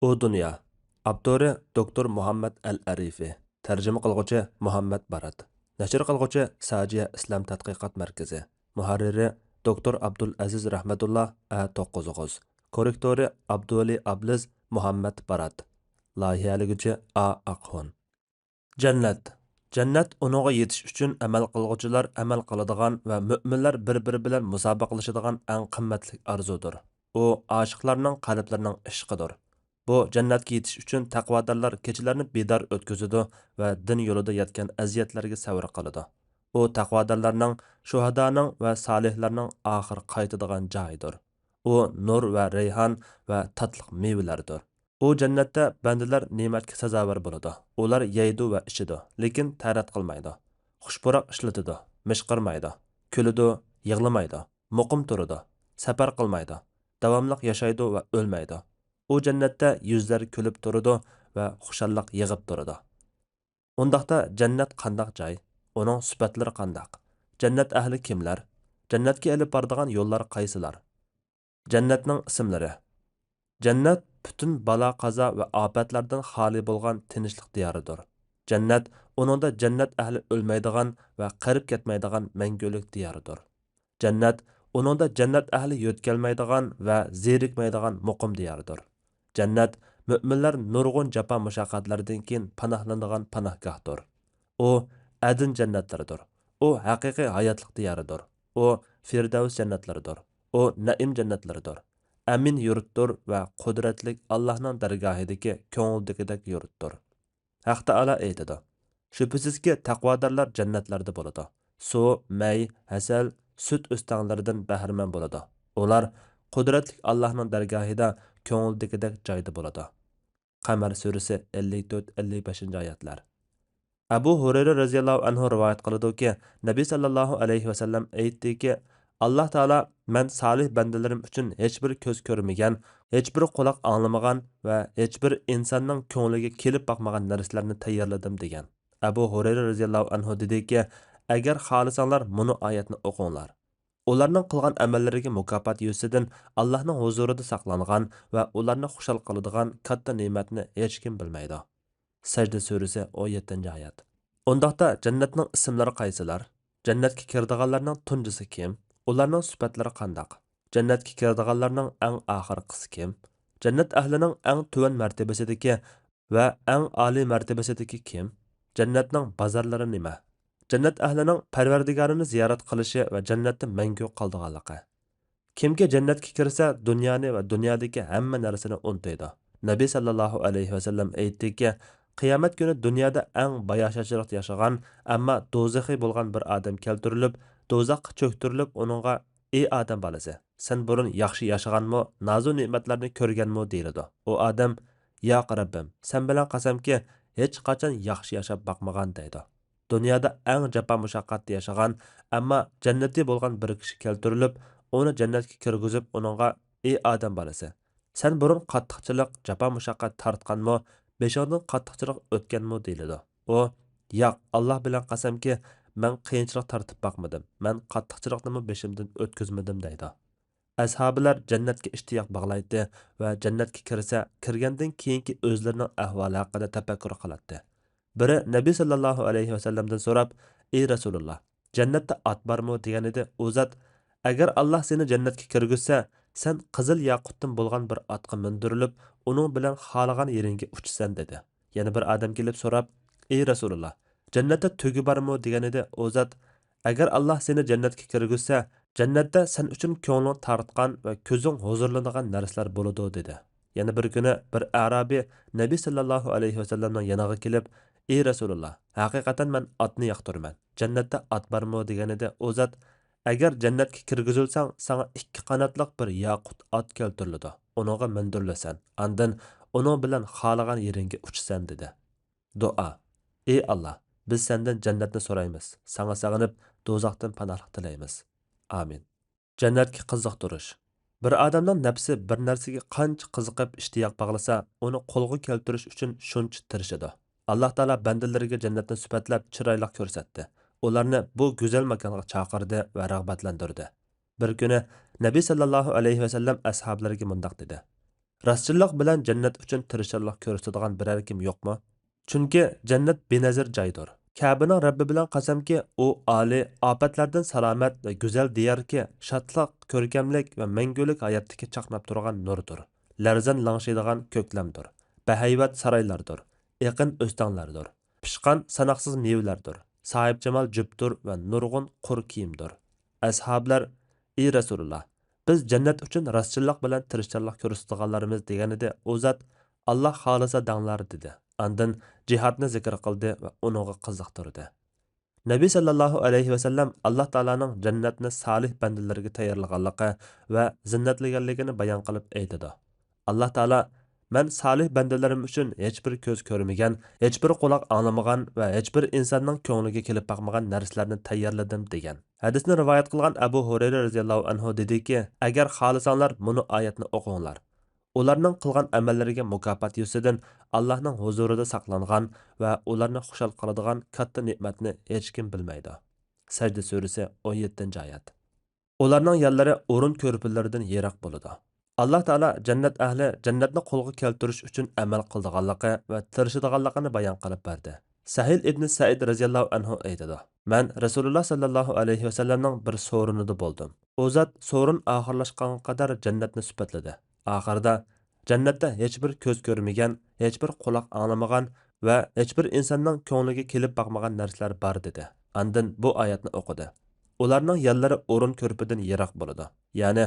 U dunyo. Avtori doktor Muhammad Al-Arifi. Tarjima qilguvchi Muhammad Barat. Nashr qilguvchi Sajiya Islom tadqiqot markazi. Muharriri doktor Abdul Aziz Rahmatullah A9. Korrektori Abduli Abliz Muhammad Barat. Loyihaligüchi A Aqhon. Jannat. Jannat uningga yetish uchun amal qilguvchilar amal qiladigan va mu'minlar bir-biri bilan musobaqalashadigan eng qimmatli arzudir. U oshiqlarning qalblarining ishqidir. Bu jannatga yetish uchun taqvodorlar kechalarni bedor o'tkazadi va din yo'lida yetgan aziyatlarga savr qiladi. U taqvodorlarning, shuhadoning va solihlarning oxir qaytadigan joyidir. U nur va rayhon va tatliq mevalardir. U jannatda bandalar ne'matga sazovor bo'ladi. Ular yeydi va ichidi, lekin ta'rat qilmaydi. Xushpuroq ishlatadi, mishqirmaydi, kuladi, yig'lamaydi, muqim turadi, safar qilmaydi, davomli yashaydi va o'lmaydi. U jannatda yuzlar kulib turadi va xushalliq yig'ib turadi. Undaqda jannat qandaq joy? Uning sifatlari qandaq? Jannat ahli kimlar? Jannatga elib boradigan yo'llar qaysilar? Jannatning ismlari. Jannat bütün bala qaza va ofatlardan xoli bo'lgan tinchlik diyoridir. Jannat uningda jannat ahli o'lmaydigan va qarib ketmaydigan mangulik diyoridir. Jannat uningda jannat ahli yo'tkalmaydigan va zerikmaydigan muqim diyoridir. Jannat mu'minlar nurg'un jafo mushaqqatlardan keyin panohlanadigan panohgohdir. U adin jannatlaridir. U haqiqiy hayotlik diyoridir. U Firdavs jannatlaridir. U naim jannatlaridir. Amin yurtdir va qudratlik Allohning dargohidagi ko'ngildagidek yurtdir. Haq Taala aytadi: "Shubhisizki taqvodorlar jannatlarda bo'ladi. Suv, may, asal, sut o'stanlaridan bahramand bo'ladi. Ular qudratlik Allohning dargohida ko'ngildagidek joyda bo'ladi." Qamar surasi 54-55 oyatlar. Abu Hurayra radhiyallohu anhu rivoyat qiladi-ki, Nabiy sallallohu alayhi vasallam aytdiki, Alloh taolo men salih bandalarim uchun hech bir ko'z ko'rmagan, hech bir quloq anglamagan va hech bir insonning ko'ngliga kelib boqmagan narsalarni tayyorladim degan. Abu Hurayra radhiyallohu anhu dediki, agar xohlasanglar buni oyatni o'qinglar. Ularning qilgan amallariga mukofot yusidan Allohning huzurida saqlangan va ularni xushal qiladigan katta ne'matni hech kim bilmaydi. Sajda surasi 17-oyat. Undaqda jannatning ismlari qaysilar? Jannatga kiradiganlarning tunjisi kim? Ularning sifatlari qandaq? Jannatga kiradiganlarning eng oxirgisi kim? Jannat ahlining eng tuvan martabasidagi va eng oliy martabasidagi kim? Jannatning bozorlari nima? Jannat ahlining Parvardigorini ziyorat qilishi va jannatda mangu qoldiganligi. Kimga jannatga kirsa, dunyoni va dunyodagi hamma narsani unutadi. Nabiy sallallohu alayhi vasallam aytdiki, qiyomat kuni dunyoda eng bayashachiliq yashagan, ammo do'zaxiy bo'lgan bir odam keltirilib, do'zaxga cho'ktirilib, uningga: "Ey odam bolasi, sen burun yaxshi yashaganmi, nozu ne'matlarni ko'rganmi?" deyiladi. U odam: "Yo'q Rabbim, sen bilan qasamki, hech qachon yaxshi yashab boqmagan" deydi. Dunyoda eng jafo mushaqqatda yashagan, ammo jannati bo'lgan bir kishi keltirilib, uni jannatga kirgizib, uningga: "Ey odam bolasi, sen burun qattiqchilik, jafo mushaqqat tortganmi, beshingdan qattiqchilik o'tganmi?" deyiladi. U: "Yo'q, Alloh bilan qasamki, men qiyinchilik tortib boqmadim. Men qattiqchilikni beshimdan o'tkazmadim" deydi. Ashabilar jannatga ishtiyoq bog'laydi va jannatga kirsa, kirgandan keyingi o'zlarining ahvoli haqida tafakkur qiladi. Biri Nabiy sallallohu alayhi vasallamdan so'rab: "Ey Rasululloh, jannatda ot bormi?" degan edi. U zot: "Agar Alloh seni jannatga kirgizsa, sen qizil yaqutdan bo'lgan bir otga mindirilib, uning bilan xohlagan yeringga uchsan" dedi. Yana bir odam kelib so'rab: "Ey Rasululloh, jannatda tugi bormi?" degan edi. U zot: "Agar Alloh seni jannatga kirgizsa, jannatda sen uchun ko'ngling tortgan va ko'zing huzurlanadigan narsalar bo'ladi" dedi. Yana bir kuni bir Arabiy Nabiy sallallohu alayhi vasallamning yoniga kelib: "Ey Rasululloh, haqiqatan men otni yoqtiraman. Jannatda ot bormi?" degan edi. U zot: "Agar jannatga kirgizilsang, sana ikki qanotliq bir yaqut ot keltiriladi. Uningga mindirilasan. Andan uning bilan xohlagan yeringga uchsan" dedi. Duo. Ey Alloh, biz sendan jannatni so'raymiz. Sana sog'inib, do'zaxdan panohlik tilaymiz. Amin. Jannatga qiziqtirish. Bir odamning nafsi bir narsaga qancha qiziqib ishtiyoq bog'lasa, uni qo'lga keltirish uchun shuncha tirishadi. Alloh taolo bandalariga jannatni sifatlab chiroyli ko'rsatdi. Ularni bu go'zal makonga chaqirdi va rag'batlantirdi. Bir kuni Nabiy sallallohu alayhi vasallam ashablariga mundoq dedi: Rostchilik bilan jannat uchun tirishchilik ko'rsatadigan biror kim yo'qmi? Chunki jannat benazir joydir. Kabening Rabbi bilan qasamki, u oliy, ofatlardan salomat va go'zal diyorki, shodlik, ko'rkamlik va mangulik hayotdagi chaqnab turgan nurdir. Larzan langshaydigan ko'klamdir. Bahaybat saroylardir. Yaqin o'stanlardir. Pishqan sanoqsiz mevalardir. Sohibjamal jubdir va nurg'un qur kiyimdir. Ashablar, ey Rasululloh, biz jannat uchun rostchilik bilan tirishchilik ko'rsatganlarimiz deganida u zot Alloh xolisa danglar dedi. Andin jihodni zikr qildi va uningga qiziqtirdi. Nabiy sallallohu alayhi vasallam Alloh taolaning jannatni solih bandalarga tayyorlaganligi va zinnatlaganligini bayon qilib aytadi. Alloh taolo "Men solih bandalarim uchun hech bir ko'z ko'rmagan, hech bir quloq anglamagan va hech bir insonning ko'ngliga kelib boqmagan narsalarni tayyorladim" degan. Hadisni rivoyat qilgan Abu Hurayra radhiyallohu anhu dediki, "Agar xohlasanglar, buni oyatni o'qinglar. Ularning qilgan amallariga mukofot yusidan Allohning huzurida saqlangan va ularni xushal qiladigan katta ne'matni hech kim bilmaydi." Sajda surasi 17-oyat. Ularning yo'llari o'rin ko'rpilaridan yiroq bo'ladi. Alloh taolo jannat ahli jannatni qo'lga keltirish uchun amal qildiganligi va tirishadiganligini bayon qilib berdi. Sahil ibn Said radhiyallohu anhu aytadi: "Men Rasululloh sallallohu alayhi vasallamning bir so'rinida bo'ldim. U zot so'rin oxirlashgan qadar jannatni sifatladi. Oxirida jannatda hech bir ko'z ko'rmagan, hech bir quloq anglamagan va hech bir insonning ko'ngliga kelib boqmagan narsalar bor" dedi. Andin bu oyatni o'qidi. Ularning yo'llari o'rin ko'rpidan yiroq bo'ladi. Ya'ni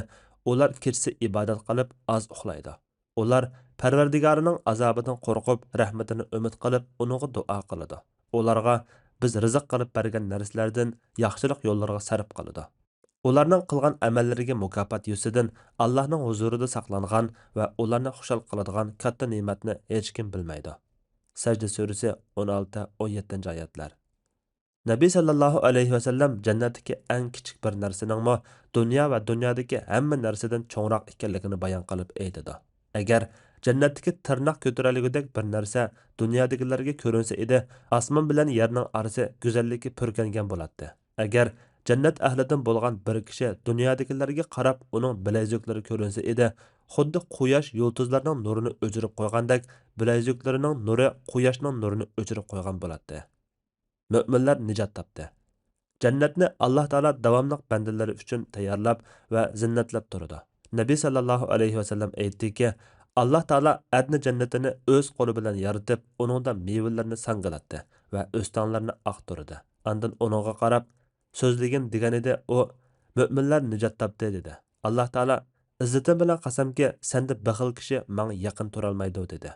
ular kechasi ibodat qilib oz uxlaydi. Ular Parvardigorining azobidan qo'rqib, rahmatini umid qilib, uningga duo qiladi. Ularga biz rizq qilib bergan narsalardan yaxshilik yo'llariga sarf qiladi. Ularning qilgan amallariga mukofot yusidan Allohning huzurida saqlangan va ularni xushal qiladigan katta ne'matni hech kim bilmaydi. Sajda surasi 16-17-oyatlar. Nabiy sallallohu alayhi vasallam jannatdagi eng kichik bir narsaning dunyo va dunyodagi hamma narsadan cho'ngroq ekanligini bayon qilib aytadi. Agar jannatdagi tirnoq ko'taralgudek bir narsa dunyodigilarga ko'rinsa edi, osmon bilan yerning orasi go'zalligi purkangan bo'lardi. Agar jannat ahlidan bo'lgan bir kishi dunyodigilarga qarab uning bilayzuklari ko'rinsa edi, xuddi quyosh yulduzlarning nurini o'chirib qo'ygandek, bilayzuklarining nuri quyoshning nurini o'chirib qo'ygan bo'lardi. Müminler nicat topdi. Jannatni Alloh taolo davomli bandalari uchun tayyorlab va zinnatlab turdi. Nabiy sallallohu alayhi vasallam aytdiki, Alloh taolo adni jannatini o'z qo'li bilan yaratib, uningda mevalarni sangalatdi va o'stanlarni aqtirdi. Andin uningga qarab so'zligin deganida u "Müminlar nicat topdi" dedi. Alloh taolo izzatim bilan qasamki, senda baxil kishi menga yaqin turolmaydi dedi.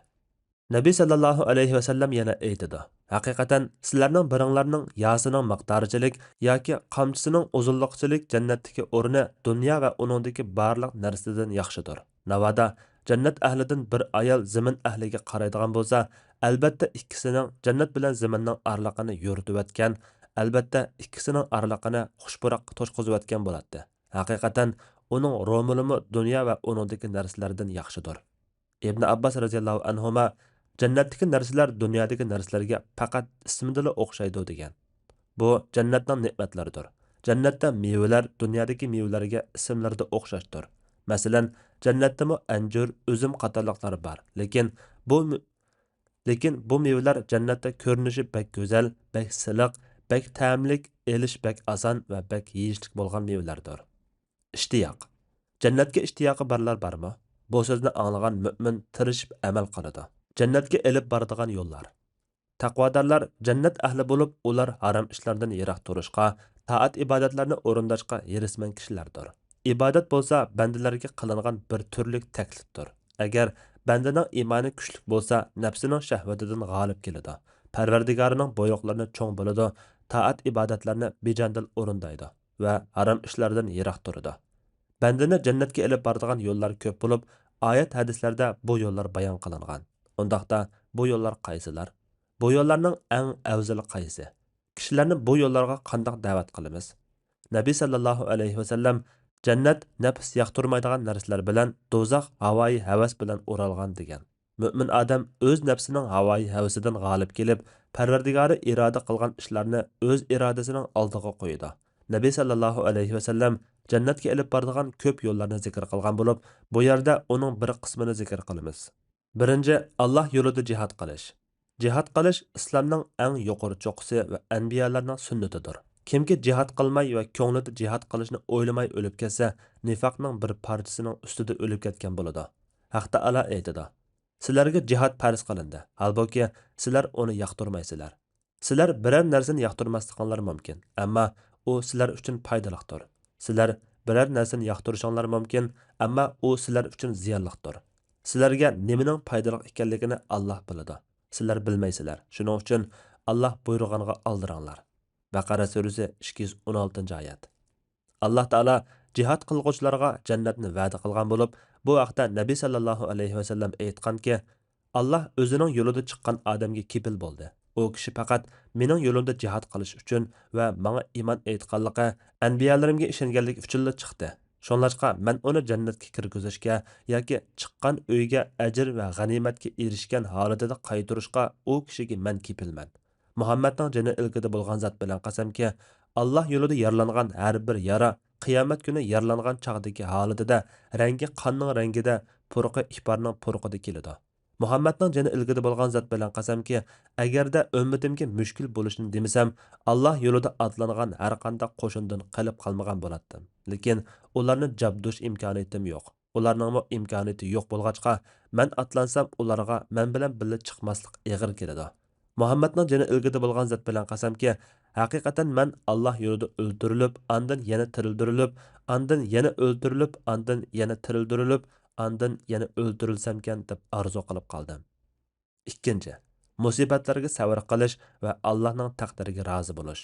Nabiy sallallohu alayhi vasallam yana aytadi: "Haqiqatan sizlarning biringlarning yasining miqdorichilik yoki qamchisining uzunliqchilik jannatdagi o'rni dunyo va uningdagi barliq narsadan yaxshidir. Navoda jannat ahlidan bir ayol zamin ahliga qaraydigan bo'lsa, albatta ikkisining jannat bilan zaminning arliqini yo'rtiyotgan, albatta ikkisining arliqini xushpuroq to'shqizayotgan bo'ladi. Haqiqatan uning ro'milimi dunyo va uningdagi narsalardan yaxshidir." Ibn Abbas radhiyallohu anhuma jannatdagi narsalar dunyodagi narsalarga faqat ismidala o'xshaydi degan. Bu jannatning ne'matlaridir. Jannatda mevalar dunyodagi mevalarga ismlarida o'xshashdir. Masalan, jannatdami anjur, uzum qatorliqlar bor. Lekin bu mevalar jannatda ko'rinishi bek go'zal, bek siliq, bek ta'mlik, elish bek oson va bek yeyishlik bo'lgan mevalardir. Ishtiyoq. Jannatga ishtiyoqi borlar bormi? Bu so'zni anglagan mu'min tirishib amal qiladi. Jannatga elib boradigan yo'llar. Taqvodorlar jannat ahli bo'lib, ular harom ishlardan yiroq turishga, taat ibodatlarni o'rindashga yirisman kishilardir. Ibodat bo'lsa, bandalarga qilingan bir turlik taklifdir. Agar bandaning iymoni kuchli bo'lsa, nafsining shahvatidan g'olib keladi. Parvardigorining buyruqlarini cho'ng biladi, taat ibodatlarni bejandil o'rindaydi va harom ishlardan yiroq turadi. Bandani jannatga elib boradigan yo'llar ko'p bo'lib, oyat hadislarda bu yo'llar bayon qilingan. Undaqda bu yo'llar qaysilar? Bu yo'llarning eng afzali qaysi? Kishilarni bu yo'llarga qanday da'vat qilamiz? Nabiy sallallohu alayhi vasallam jannat nafs yoqtirmaydigan narsalar bilan, do'zax havoyi havas bilan o'ralgan degan. Mu'min odam o'z nafsining havoyi havasidan g'olib kelib, Parvardigori iroda qilgan ishlarni o'z irodasining oldiga qo'ydi. Nabiy sallallohu alayhi vasallam jannatga ilib boradigan ko'p yo'llarni zikr qilgan bo'lib, bu yerda uning bir qismini zikr qilamiz. Birinchi, Alloh yo'lida jihad qilish. Jihad qilish islomning eng yuqori cho'qqisi va anbiyalarning sunnatidir. Kimki jihad qilmay va ko'nglida jihad qilishni o'ylamay o'lib ketsa, nifaqning bir parchasining ustida o'lib ketgan bo'ladi. Haq Taala aytadi: "Sizlarga jihad farz qilindi, holbuki sizlar uni yoqtirmaysizlar. Sizlar biror narsani yoqtirmasliklaringiz mumkin, ammo u sizlar uchun foydalidir. Sizlar biror narsani yoqtirishinglar mumkin, ammo u sizlar uchun ziyonlidir. Sizlarga nimaning foydali ekanligini Alloh biladi. Sizlar bilmaysizlar. Shuning uchun Alloh buyurganiga aldiranglar." Baqara surasi 216-oyat. Alloh taolo jihad qilg'uvchilarga jannatni va'da qilgan bo'lib, bu vaqtda Nabiy sallallohu alayhi vasallam aytganki, Alloh o'zining yo'lida chiqqan odamga kepil bo'ldi. U kishi faqat mening yo'limda jihad qilish uchun va menga iymon aytganligi, anbiyalarimga ishonganligi uchun chiqdi. Shunlashqa men uni jannatga kirgizishga yoki chiqqan uyga ajr va g'animatga erishgan holatida qaytarishga u kishiga men kepilman. Muhammadning jini ilkida bo'lgan zot bilan qasamki, Alloh yo'lida yaralangan har bir yara qiyomat kuni yaralangan chog'dagi holatida rangi qonning rangida, purqi iparning purqida keladi. Muhammadning jini ilgida bo'lgan zot bilan qasamki, agarda ummatimga mushkul bo'lishini demasam, Alloh yo'lida atlangan har qanday qo'shindan qilib qolmagan bo'lardim. Lekin ularni jabdush imkoniyatim yo'q. Ularning imkoniyati yo'q bo'lg'achqa, men atlansam ularga men bilan birga chiqmaslik og'ir keladi. Muhammadning jini ilgida bo'lgan zot bilan qasamki, haqiqatan men Alloh yo'lida o'ldirilib, andan yana tirildirilib, andan yana o'ldirilib, andan yana tirildirilib, andan yana o'ldirilsamkan deb arzu qilib qoldim. Ikkinchi, musibatlarga sabr qilish va Allohning taqdiriga rozi bo'lish.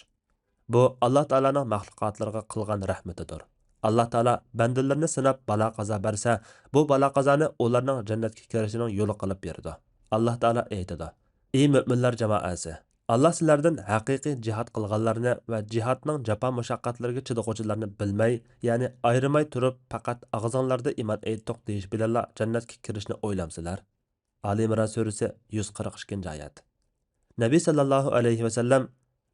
Bu Alloh taolaning maxluqotlariga qilgan rahmatidir. Alloh taolo bandalarni sinab balo qazo bersa, bu balo qazoni ularning jannatga kirishining yo'li qilib berdi. Alloh taolo aytadi: "Ey mu'minlar jamoasi, Alloh sizlardan haqiqiy jihad qilganlarni va jihadning jafo mushaqqatlariga chidag'uvchilarni bilmay, ya'ni ayrimay turib, faqat og'zinglarda iymon aytdiq deyish bilan jannatga kirishni o'ylamsizlar." Ali Imron surasi 142-oyat. Nabiy sallallohu alayhi vasallam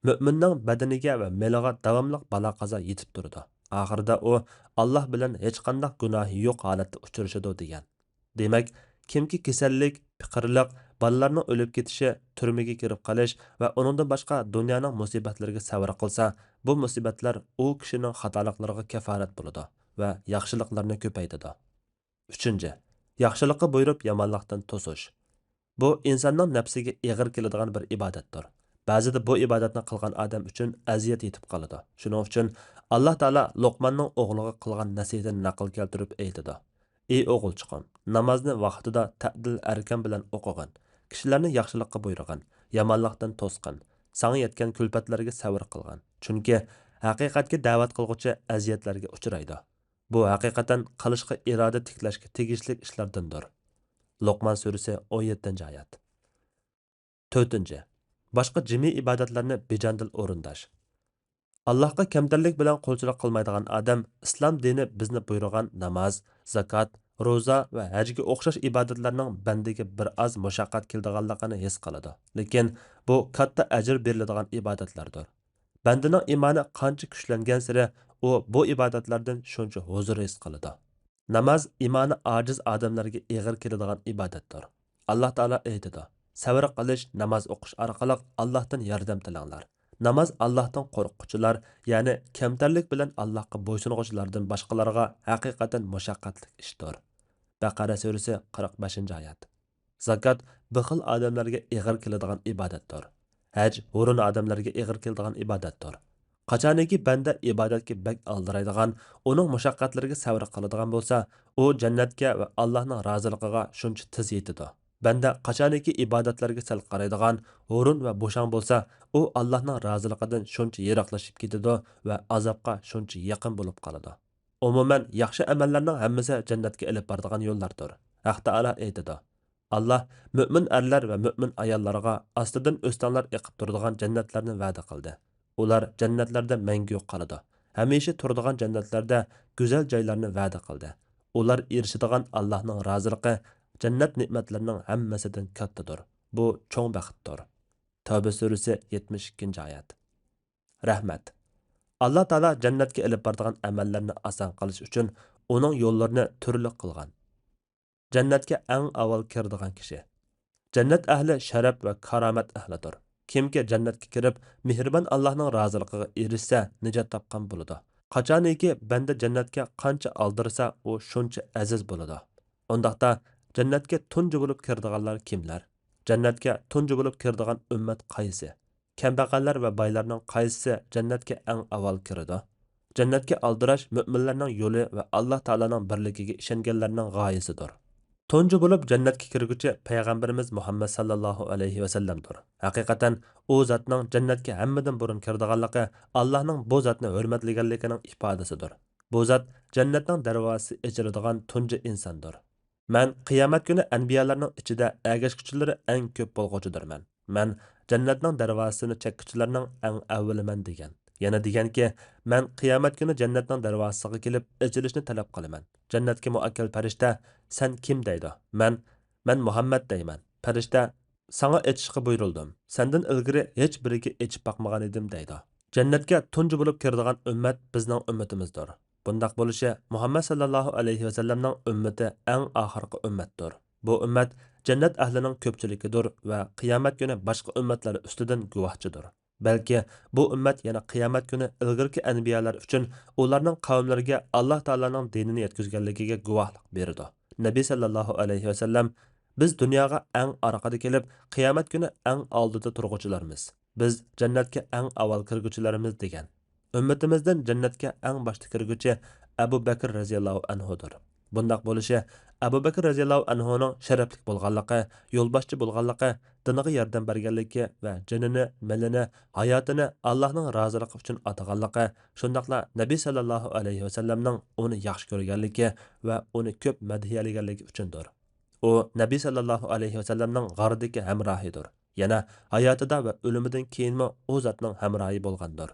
mu'minning badaniga va meliga davomli balo qazo yetib turdi. Oxirida u Alloh bilan hech qanday gunohi yo'q holatda uchrashadi degan. Demak, kimki kasallik, fiqirliq, bolalarning o'lib ketishi, turmaga kirib qolish va uningdan boshqa dunyoning musibatlariga sabr qilsa, bu musibatlar u kishining xatoliklariga kaforat bo'ladi va yaxshiliklarni ko'paytiradi. Uchinchi, yaxshilikqa buyurib yomonlikdan to'sish. Bu insonning nafsiga og'ir keladigan bir ibodatdir. Ba'zida bu ibodatni qilgan odam uchun aziyat yetib qoladi. Shuning uchun Alloh taolo Luqmonning o'g'liga qilgan nasihatini naql keltirib aytadi: "Ey o'g'ilchiqim, namozni vaqtida ta'dil arkan bilan o'qig'in. Kishilarni yaxshilikqa buyurg'in, yomonlikdan to'sqin. Sana yetgan kulfatlarga sabr qilg'in. Chunki haqiqatga da'vat qilguvchi aziyatlarga uchraydi. Bu haqiqatan qilishga iroda tiklashga tegishli ishlardandir." Luqman surasi 17-oyat. 4. Boshqa jimi ibodatlarni bejandil o'rindash. Allohga kamtarlik bilan qo'lchilik qilmaydigan odam islom dini bizni buyurgan namoz, zakot, ro'za va hajga o'xshash ibodatlarning bandiga bir oz mushaqqat keladiganligini his qiladi. Lekin bu katta ajr beriladigan ibodatlardir. Bandining iymoni qancha kuchlangan sari u bu ibodatlardan shuncha huzur his qiladi. Namoz iymoni ojiz odamlarga og'ir keladigan ibodatdir. Alloh taolo aytadi: "Sabr qilish, namoz o'qish orqali Allohdan yordam tilanglar." Namoz Allohdan qo'rquvchilar, ya'ni kamtarlik bilan Allohga bo'ysunuvchilardan boshqalarga haqiqatan mushaqqatli ishdir. Baqara surasi 45-oyat. Zakot bixil odamlarga og'ir keladigan ibodatdir. Haj o'rin odamlarga og'ir keladigan ibodatdir. Qachoniki banda ibodatga bak aldiraydigan, uning mushaqqatlariga sabr qiladigan bo'lsa, u jannatga va Allohning roziligiga shuncha tez yetadi. Banda qachoniki ibodatlarga sal qaraydigan, o'rin va bo'shang bo'lsa, u Allohning roziligidan shuncha yiroqlashib ketadi va azobga shuncha yaqin bo'lib qoladi. Umuman, yaxshi amallarning hammasi jannatga olib boradigan yo'llardir. Haq Taolo aytadi: "Alloh mu'min erlar va mu'min ayollarga ostidan o'stanlar eqib turadigan jannatlarni va'da qildi. Ular jannatlarda mangu qoladi. Hamisha turadigan jannatlarda go'zal joylarni va'da qildi. Ular erishadigan Allohning roziligi jannat ne'matlarining hammasidan kattadir. Bu cho'ng baxtdir." Tavba surasi 72-oyat. Rahmat. alloh taolo jannatga ilib boradigan amallarni oson qilish uchun uning yo'llarini turli qilgan. Jannatga eng avval kiradigan kishi. Jannat ahli sharaf va karomat ahlidir. Kimki jannatga kirib, mehribon Allohning roziligiga erishsa, najot topgan bo'ladi. Qachoniki banda jannatga qancha oldirsa, u shuncha aziz bo'ladi. Undaqda jannatga tunji bo'lib kiradiganlar kimlar? Jannatga tunji bo'lib kiradigan ummat qaysi? Kambag'allar va boylarning qaysisi jannatga eng avval kiradi? Jannatga oldirash mu'minlarning yo'li va Alloh taolaning birligiga ishonganlarning g'oyasidir. Tunji bo'lib jannatga kirguchi payg'ambarimiz Muhammad sallallohu alayhi va sallamdir. Haqiqatan u zotning jannatga hammadan burun kirdiganligi Allohning bu zotni hurmatlaganligining ifodasidir. Bu zot jannatning darvozasi ochiladigan tunji insondir. Man qiyomat kuni anbiyalarning ichida agashkuchilari eng ko'p bo'lg'uchidirman. Man jannatning darvozasini chekkuchilarning eng avvaliman degan. Yana deganki, men qiyomat kuni jannatning darvozasiga kelib, ochilishni talab qilaman. Jannatga muakkal farishta, sen kim deydi? Men Muhammad deyman. Farishta, sana etishga buyurildim. Sendan ilgari hech biriga etib bakmagan edim deydi. Jannatga tunji bo'lib kiradigan ummat bizning ummatimizdir. Bundaq bo'lishi Muhammad sallallohu alayhi va sallamning ummati eng oxirgi ummatdir. Bu ummat jannat ahlining ko'pchiligidir va qiyomat kuni boshqa ummatlar ustidan guvohchidir. Balki bu ummat yana qiyomat kuni ilgirki anbiyalar uchun ularning qavmlariga Alloh taolaning dinini yetkazganligiga guvohlik berdi. Nabiy sallallohu alayhi va sallam biz dunyoga eng orqada kelib, qiyomat kuni eng oldida turg'uvchilarmiz. Biz jannatga eng avval kirguchilarimiz degan. Ummatimizdan jannatga eng boshda kirguchi Abu Bakr radhiyallohu anhudir. Bundaq bo'lishi Abu Bakr radhiyallohu anhuning sharafli bo'lganligi, yo'lboshchi bo'lganligi, diniga yordam berganligi va jinini, milini, hayotini Allohning roziligi uchun ataganligi, shundaqla Nabiy sallallohu alayhi va sallamning uni yaxshi ko'rganligi va uni ko'p madhiyalaganligi uchundir. U Nabiy sallallohu alayhi va sallamning g'ardagi hamrohidir. Yana hayotida va o'limidan keyinmi u zotning hamrohi bo'lgandir.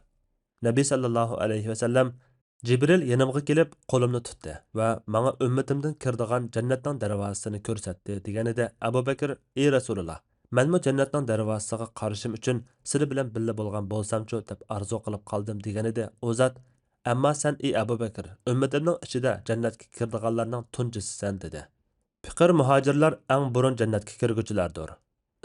Nabiy sallallohu alayhi va sallam Jibril yanımga kelib qo'limni tutdi va menga ummatimdan kirdigan jannatning darvozasini ko'rsatdi deganida Abu Bakr: "Ey Rasululloh, menmi jannatning darvozasiga qarashim uchun sizlar bilan birga bo'lgan bo'lsamchu" deb arzu qilib qoldim deganida u zot: "Ammo sen ey Abu Bakr, ummatimning ichida jannatga kirdiganlarning tunjisisan" dedi. Fiqir muhojirlar eng burun jannatga kirguchilardir.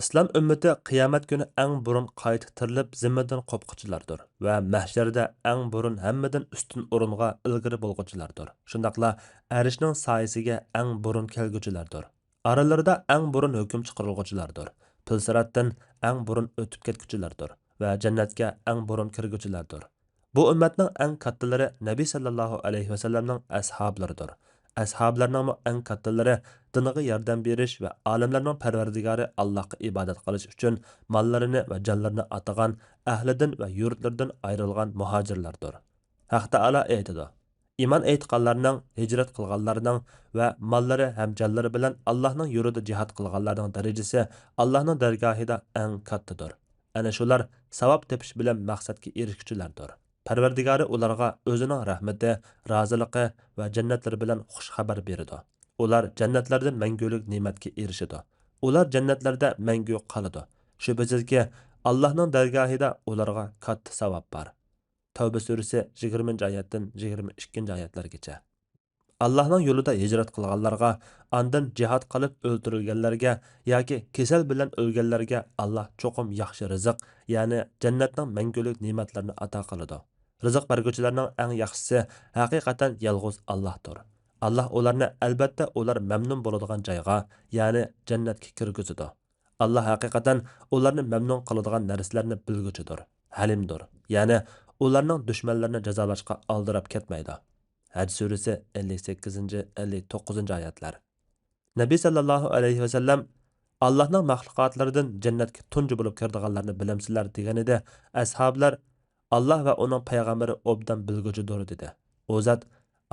İslam ümmeti qiyomat kuni eng burun qayta tirilib zimmadan qopquchilardir va mahsharda eng burun hammadan ustun o'ringa ilgari bo'lguchilardir. Shundaqla arishning soyasiga eng burun kelguchilardir. Aralarida eng burun hukm chiqarilguchilardir. Pilsiratdan eng burun o'tib ketguchilardir va jannatga eng burun kirguchilardir. Bu ummatning eng kattalari Nabiy sallallohu alayhi va sallamning ashablaridir. Ashablarning eng kattalari diniga yordam berish va olimlarning parvardigori Allohga ibodat qilish uchun mollarini va jonlarini atagan, ahlidan va yurtlaridan ayrilgan muhojirlardir. Haq taolo aytadi: "Iymon aytganlarning, hijrat qilganlarning va mollari ham jonlari bilan Allohning yo'lida jihad qilganlarning darajasi Allohning dargohida eng kattadir. Ana shular savob tepish bilan maqsadga erishuvchilardir." Parvardigori ularga o'zining rahmati, roziligi va jannatlari bilan xush xabar beradi. Ular jannatlardan mangulik ne'matga erishadi. Ular jannatlarda mangu qoladi. Shubhasizki, Allohning dargohida ularga katta savob bor. Tavba surasi 20-oyatdan 22-oyatlargacha. Allohning yo'lida hijrat qilganlarga, ondan jihad qilib o'ldirilganlarga yoki kasal bilan o'lganlarga Alloh cho'qim yaxshi rizq, ya'ni jannatning mangulik ne'matlarini ato qiladi. Rizq berguvchilarning eng yaxshisi haqiqatan yolg'iz Allohdir. Alloh ularni albatta ular mamnun bo'ladigan joyga, ya'ni jannatga kirgizadi. Alloh haqiqatan ularni mamnun qiladigan narsalarni bilguchidir, halimdir. Ya'ni ularning dushmanlarini jazolashga oldirab ketmaydi. Haj surasi 58-59-oyatlar. Nabiy sallallohu alayhi va sallam Allohning maxluqotlaridan jannatga tunji bo'lib kirdiganlarni bilamsizlar deganida ashablar Allah va uning payg'ambari obdan bilguchidir dedi. O zot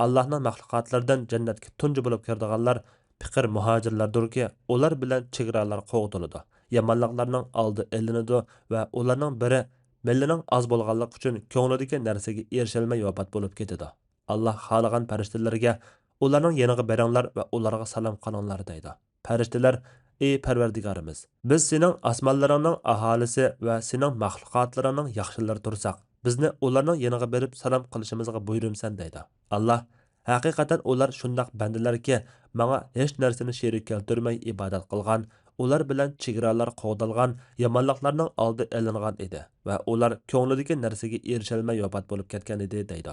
Allohning maxluqotlaridan jannatga tunji bo'lib kirdiganlar fiqir muhojirlardirki, ular bilan chegaralar qo'g'diladi. Yomonliklarning oldi elinadi va ularning biri millining oz bo'lganligi uchun ko'nglidagi narsaga erisholmay vafot bo'lib ketadi. Allah xolagan farishtalarga ularning yoniga beringlar va ularga salom qilinglar deydi. Farishtalar: "Ey Parvardigorimiz, biz sening osmonlaringning aholisi va sening maxluqotlaringning yaxshilari tursak, bizni ularning yoniga berib salom qilishimizga buyurumsan deydi. Allah haqiqatan ular shundoq bandalarki, menga hech narsani sherik keltirmay ibodat qilgan, ular bilan chegaralar qo'dalgan, yomonliklarning oldi olingan edi va ular ko'nglidagi narsaga erisholmay vafot bo'lib ketgan edi deydi.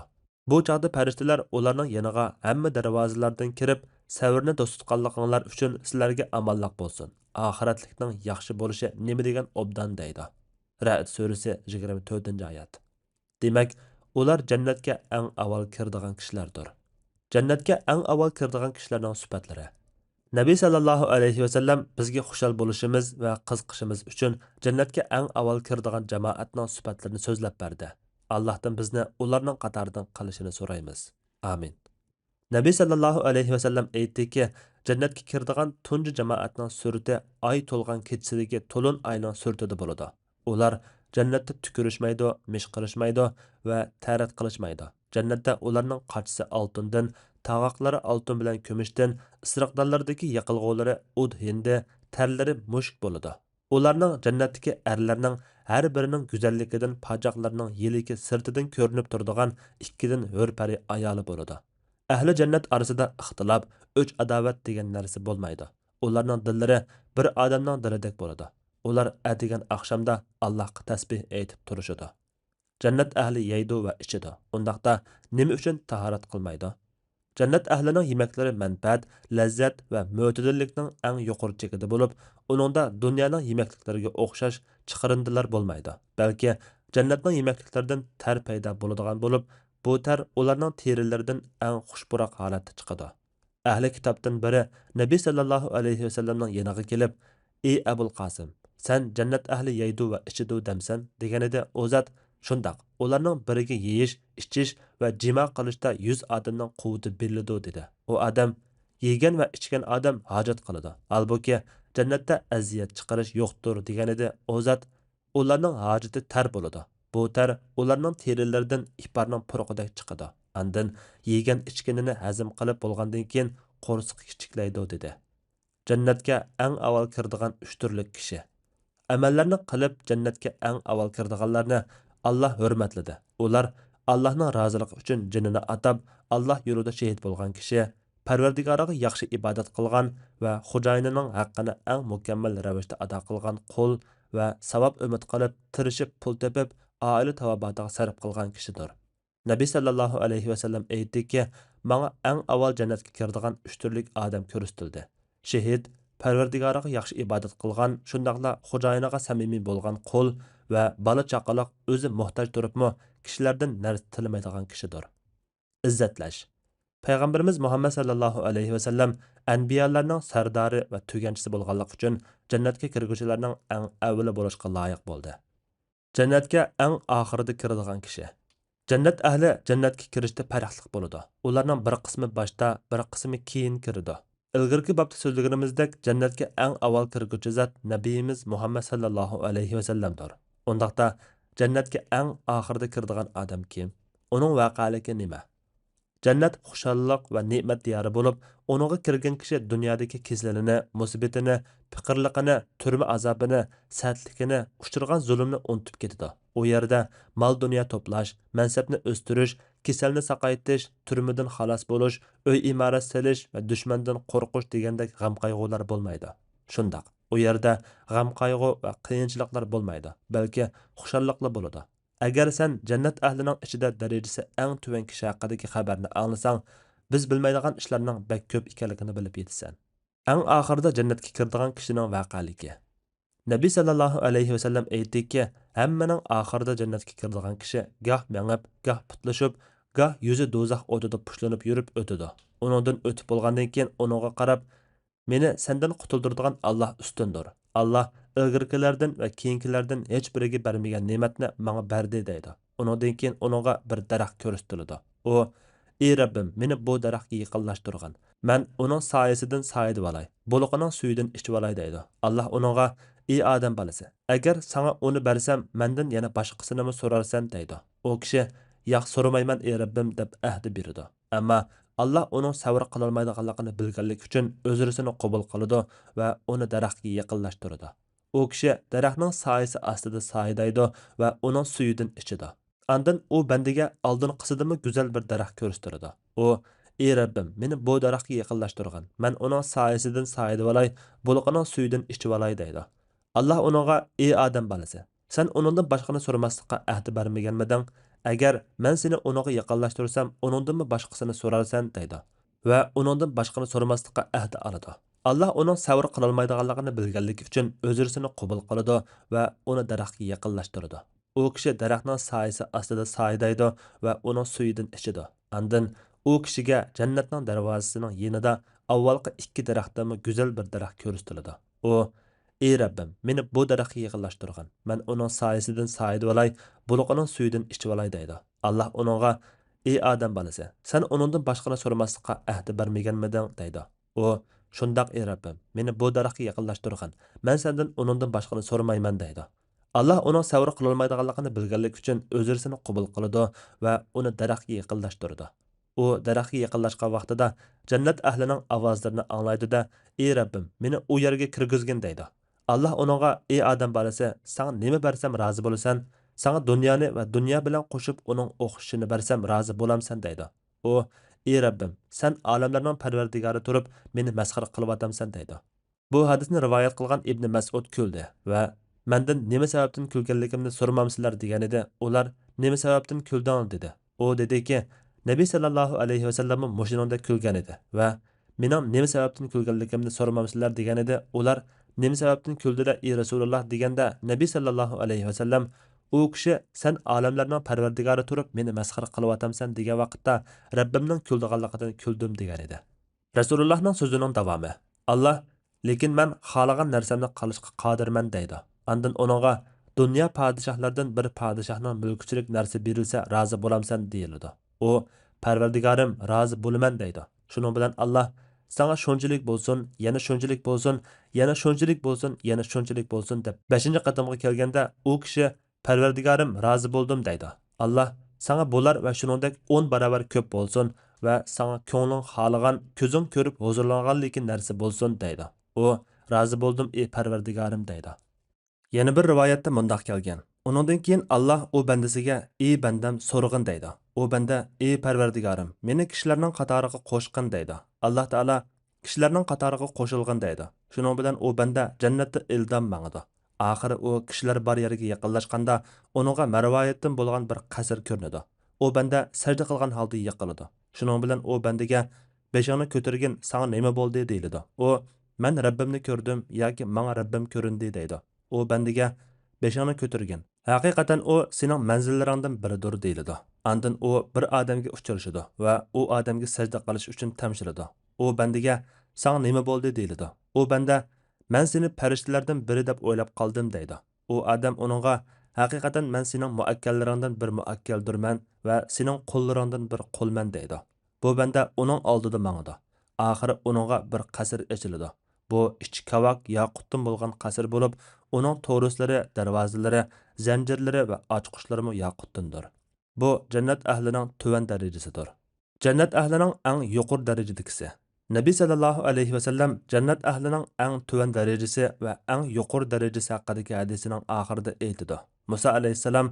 Bu chaqda farishtalar ularning yoniga hamma darvozalardan kirib, savrni do'st tutganliginglar uchun sizlarga omonlik bo'lsin. Oxiratlikning yaxshi bo'lishi nima degan obdan deydi. Ra'd surasi 24-oyat. Demak, ular jannatga eng avval kiradigan kishilardir. Jannatga eng avval kiradigan kishilarning sifatlari. Nabiy sallallohu alayhi va sallam bizga xushal bo'lishimiz va qiziqishimiz uchun jannatga eng avval kiradigan jamoatning sifatlarini so'zlab berdi. Allohdan bizni ularning qatoridan qilishini so'raymiz. Amin. Nabiy sallallohu alayhi va sallam aytdiki, jannatga kiradigan tunji jamoatning surati oy to'lgan kechasidagi to'lin oyning suratida bo'ladi. Ular jannatda tukurishmaydi, mishqirishmaydi va tarat qilishmaydi. Jannatda ularning qochisi oltindan, tag'oqlari oltin bilan kumushdan, isiriqdonlardagi yiqilg'ulari ud hindi, tarlari mushk bo'ladi. Ularning jannatdagi erlarning har birining go'zalligidan pojoqlarning yeliki sirtidan ko'rinib turadigan ikkidan hurpari ayoli bo'ladi. Ahli jannat orasida ixtilof, o'ch adovat degan narsa bo'lmaydi. Ularning dillari bir odamning dilidek bo'ladi. Ular atigan oqshomda Allohga tasbih aytib turishadi. Jannat ahli yeydi va ichidi. Undaqda nima uchun tahorat qilmaydi? Jannat ahlining yeməklari manfaat, lazzat va mo'tadillikning eng yuqori chekida bo'lib, uningda dunyoning yeməkliklariga o'xshash chiqarindilar bo'lmaydi. Balki jannatning yeməkliklaridan tar paydo bo'ladigan bo'lib, bu tar ularning terilaridan eng xushpuroq holatda chiqadi. Ahli kitobdan biri Nabiy sallallohu alayhi va sallamning yoniga kelib, "Ey Abul Qasim, sen jannat ahli yeydi va ichidi demsan?" deganida u zot shundoq. Ularning biriga yeyish, ichish va jima qilishda 100 odamning quvvati beriladi dedi. U odam yegan va ichgan odam hojat qiladi. Albuki jannatda aziyat chiqarish yo'qdir deganida u zot ularning hojati tar bo'ladi. Bu tar ularning terilaridan iparning puruqidek chiqadi. Andan yegan ichganini hazm qilib bo'lgandan keyin qo'rsiq kichiklaydi dedi. Jannatga eng avval kiradigan 3 turli kishi. Amallarni qilib jannatga eng avval kiradiganlarni Allah hurmatladi. Ular Allahning roziligi uchun jinini atab, Allah yo'lida shahid bo'lgan kishi, Parvardigoriga yaxshi ibodat qilgan va Xudoyinining haqqini eng mukammal ravishda ado qilgan qul va savob umid qilib, tirishib pul tepib, oila tavobatga sarf qilgan kishidir. Nabiy sallallohu alayhi va sallam aytdiki, "Menga eng avval jannatga kiradigan 3 turli odam ko'rsatildi. Shahid, Parvardigoriga yaxshi ibodat qilgan, shundaqla Xudoyiniga samimiy bo'lgan qul va bola chaqaloq o'zi muhtoj turibmi kishilardan narsa tilamaydigan kishidir." Izzatlash. Payg'ambarimiz Muhammad sallallohu alayhi va sallam anbiyalarning sardori va tuganchisi bo'lganlik uchun jannatga kirguvchilarning eng avvali bo'lishga loyiq bo'ldi. Jannatga eng oxirida kiradigan kishi. Jannat ahli jannatga kirishda farqli bo'ladi. Ularning bir qismi boshda, bir qismi keyin kiradi. Ilgirki bobda so'zlaganimizdek, jannatga eng avval kirguvchi zot Nabiyimiz Muhammad sallallohu alayhi va sallamdir. Undaqda jannatga eng oxirida kiradigan odam kim? Uning vaqaligi nima? Jannat xushalliq va ne'mat diyori bo'lib, uningga kirgan kishi dunyodagi keslanini, musibatini, fiqirliqini, turma azobini, satlikini, uchirgan zulmni unutib ketadi. U yerda mol dunyo to'plash, mansabni o'stirish, kasalni saqaytish, turmadan xalos bo'lish, uy imorat selish va dushmandan qo'rqish degandek g'am qayg'ular bo'lmaydi. Shundoq, u yerda g'am qayg'u va qiyinchiliklar bo'lmaydi, balki xushalliqlar bo'ladi. Agar sen jannat ahlining ichida darajasi eng tuvan kishi haqidagi xabarni anglasang, biz bilmaydigan ishlarning bak ko'p ekanligini bilib yetasan. Eng oxirida jannatga kiradigan kishining vaqaligi. Nabiy sallallohu alayhi va sallam aytdiki, hammaning oxirida jannatga kiradigan kishi goh mengib, goh putlashib, goh yuzi do'zax o'tida pushlanib yurib o'tadi. Uningdan o'tib bo'lgandan keyin uningga qarab, "Meni sendan qutuldiradigan Alloh ustundir. Alloh ilgirkilardan va keyingilardan hech biriga bermagan ne'matni menga berdi" deydi. Uningdan keyin uningga bir daraxt ko'rsatiladi. U, "Ey Rabbim, meni bu daraxtga yaqinlashtirgan. Men uning soyasidan soyida olay, buluqining suyidan ichib olay" deydi. Alloh uningga, "Ey odam bolasi, agar sana uni bersam, mendan yana boshqasini so'rarsan" deydi. U kishi, "Yo'q, so'ramayman ey Rabbim" deb ahdi beradi. Ammo Allah uning sabr qilolmaydiganligini bilganlik uchun o'zirisini qabul qiladi va uni daraxtga yaqinlashtiradi. U kishi daraxtning soyasi ostida soyidaydi va uning suyidan ichidi. Andın u bandiga oldinqisidimi go'zal bir daraxt ko'rsatdi. U: "Ey Rabbim, meni bu daraxtga yaqinlashtirgan. Men uning soyasidan soyidib olay, bulqining suyidan ichib olay" deydi. Alloh uningga: "Ey odam bolasi, sen uningdan boshqani so'ramaslikqa ahd bermaganmiding? Agar men seni uningga yaqinlashtirsam, uningdanmi boshqasini so'rarsan" deydi. Va uningdan boshqani so'ramaslikqa ahd oladi. Alloh uning savr qilolmaydiganligini bilganligi uchun o'zirsini qabul qiladi va uni daraxtga yaqinlashtiradi. U kishi daraxtning soyasi ostida soyidaydi va uning suyidan ichidi. Andin u kishiga jannatning darvozasining yonida avvalgi ikki daraxtdan go'zal bir daraxt ko'rsatiladi. U: "Ey Rabbim, meni bu daraxtga yaqinlashtirgan. Men uning soyasidan soyidib olay, bulqining suyidan ichib olay" deydi. Alloh uningga: "Ey odam bolasi, sen uningdan boshqani so'ramaslikqa ahd bermaganmiding" deydi. U: "Shundoq ey Rabbim, meni bu daraxtga yaqinlashtirgan. Men sendan uningdan boshqani so'ramayman" deydi. Allah uning savr qilolmaydiganligini bilganligi uchun o'zirsini qabul qiladi va uni daraxtga yaqinlashtirdi. U daraxtga yaqinlashgan vaqtida jannat ahlining ovozlarini anglaydida: "Ey Rabbim, meni u yerga kirgizgin" deydi. Alloh uningga: "Ey odam bolasi, sana nima bersam rozi bo'lasan? Sana dunyoni va dunyo bilan qo'shib uning o'xshishini bersam rozi bo'lamsan" deydi. U: "Ey Rabbim, sen olamlarning parvardigori turib, meni masxara qilyapsan" deydi. Bu hadisni rivoyat qilgan Ibn Mas'ud kuldi va "Mendan nima sababdan kulganligimni so'ramamsizlar" degan edi. Ular: "Nima sababdan kulding?" dedi. U dediki: "Nabiy sallallohu alayhi vasallam mushuningda kulgan edi va mening nima sababdan kulganligimni so'ramamsizlar" degan edi. Ular: "Nima sababdan kuldida ey Rasululloh" deganda Nabiy sallallohu alayhi vasallam u kishi "Sen olamlarning parvardigori turib meni masxara qilyapsan" degan vaqtda Rabbimning kuldiganligidan kuldim degan edi. Rasulullohning so'zining davomi: Alloh: "Lekin men xohlagan narsamni qilishga qodirman" deydi. Andın onunğa dünya padişahlardan bir padişahның mülkçilik narsa berilse razı bolamsan deyildi. O, Parvardigarım razı boluman deydi. Şunun bilan Allah: "Sana şunçilik bolsun, yana şunçilik bolsun, yana şunçilik bolsun, yana şunçilik bolsun" deb 5-ci qatımğa kelgende o kishi "Parvardigarım razı boldum" deydi. Allah: "Sana bular va shuningdek 10 barobar ko'p bolsun va sana ko'ngling xohlagan, ko'zing ko'rib huzurlanganligi narsa bolsun" deydi. O, "Razı boldum ey Parvardigarım" deydi. Yana bir rivoyatda mundaq kelgan. Uningdan keyin Alloh u bandasiga: "Ey bandam, so'rg'in" deydi. U banda: "Ey Parvardigorim, meni kishilarning qatoriga qo'shqin" deydi. Alloh taolo: "Kishilarning qatoriga qo'shilg'in" deydi. Shuning bilan u banda jannatda ildam mangadi. Oxiri u kishilar bor yerga yaqinlashganda uningga marvoyatdan bo'lgan bir qasr ko'rinadi. U banda sajda qilgan holda yiqiladi. Shuning bilan u bandaga: "Beshingni ko'targin, sana nima bo'ldi" deyiladi. U: "Men Rabbimni ko'rdim yoki menga Rabbim ko'rindi" deydi. U bandiga: "Beshingni ko'targin. Haqiqatan u sening manzillaringdan biridir" deyiladi. Andin u bir odamga uchrashadi va u odamga sajda qilish uchun tamshiradi. U bandiga: "Sana nima bo'ldi" deyiladi. U banda: "Men seni farishtalardan biri deb o'ylab qoldim" deydi. U odam uningga: "Haqiqatan men sening muakkallaringdan bir muakkaldirman va sening qo'llaringdan bir qo'lman" deydi. Bu banda uning oldida mangadi. Oxiri uningga bir qasr ochiladi. Bu ichi kavak yoqutdan bo'lgan qasr bo'lib, uning to'rislari, darvozalari, zanjirlari va ochqichlari yoqutdandir. Bu jannat ahlining tuvan darajasidir. Jannat ahlining eng yuqori darajadagisi. Nabiy sallallohu alayhi vasallam jannat ahlining eng tuvan darajasi va eng yuqori darajasi haqidagi hadisining oxirida aytdi. Musa alayhissalom: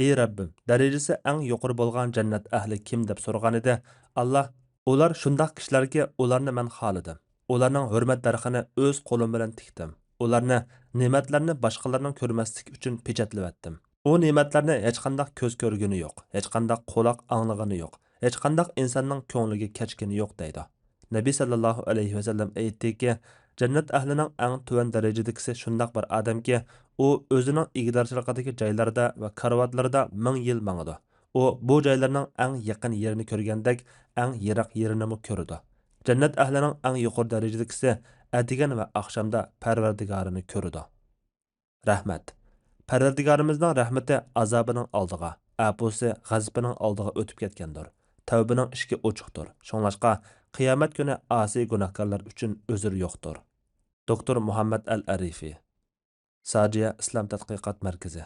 "Ey Rabbim, darajasi eng yuqori bo'lgan jannat ahli kim?" deb so'ragan edi. Alloh: "Ular shundoq kishilarki, ularni men xolidim. Ularning hurmat darxini o'z qo'lim bilan tikdim. Ularni ne'matlarni boshqalarning ko'rmasligi uchun pechatlavatdim. U ne'matlarni hech qanday ko'z ko'rgani yo'q, hech qanday quloq anglagani yo'q, hech qanday insonning ko'ngliga kechgani yo'q" deydi. Nabiy sallallohu alayhi vasallam aytdiki, jannat ahlining eng tuvan darajadagisi shundoq bir odamki, u o'zining igdorchiligidagi joylarda va karvotlarda 1000 yil mangadi. U bu joylarning eng yaqin yerini ko'rgandek, eng yiroq yerini ko'rdi. Jannat ahlining eng yuqori darajadagisi atigan va oqshomda Parvardigorini ko'rdi. Rahmat. Parvardigorimizning rahmati azobining oldiga, apusi g'azabining oldiga o'tib ketgandir. Tavbining ishki ochiqdir. Shunlashqa qiyomat kuni asiy gunohkorlar uchun uzr yo'qdir. Doktor Muhammad al-Arifi, Sajiya Islom tadqiqot markazi.